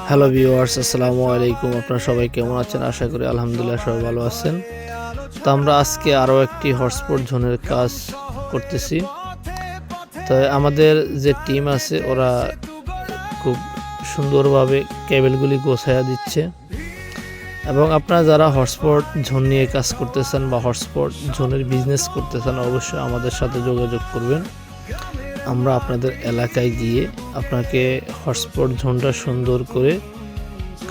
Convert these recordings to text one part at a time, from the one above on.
Hello viewers, আসসালামু আলাইকুম। আপনারা সবাই কেমন আছেন? আশা করি আলহামদুলিল্লাহ সবাই ভালো আছেন। তো আমরা আজকে আরও একটি হটস্পট জোনের কাজ করতেছি। তো আমাদের যে টিম আছে ওরা খুব সুন্দরভাবে কেবেলগুলি গোছায়া দিচ্ছে। এবং আপনারা যারা হটস্পট জোন নিয়ে কাজ করতেছেন বা হটস্পট জোনের বিজনেস করতেছেন, অবশ্যই আমাদের সাথে যোগাযোগ করবেন। আমরা আপনাদের এলাকায় গিয়ে আপনাকে হটস্পট জোনটা সুন্দর করে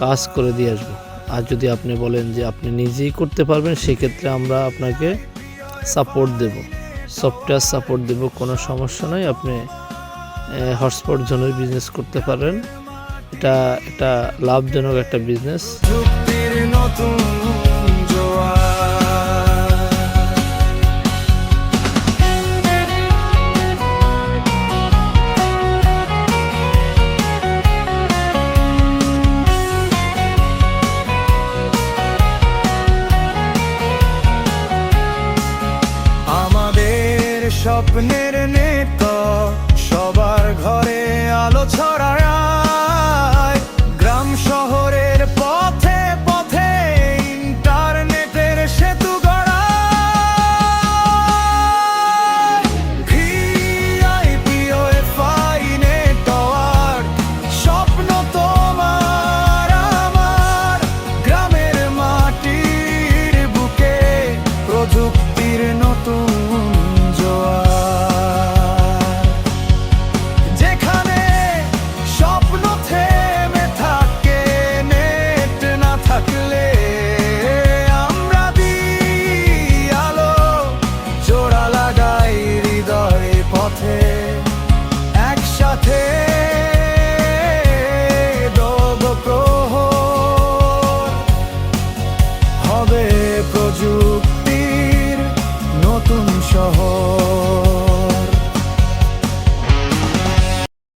কাজ করে দিয়ে আসবো। আর যদি আপনি বলেন যে আপনি নিজেই করতে পারবেন, সেক্ষেত্রে আমরা আপনাকে সাপোর্ট দেব, সফটওয়্যার সাপোর্ট দেব, কোনো সমস্যা নয়। আপনি হটস্পট জোনের বিজনেস করতে পারেন। এটা একটা লাভজনক একটা বিজনেস। আমাদের স্বপ্নের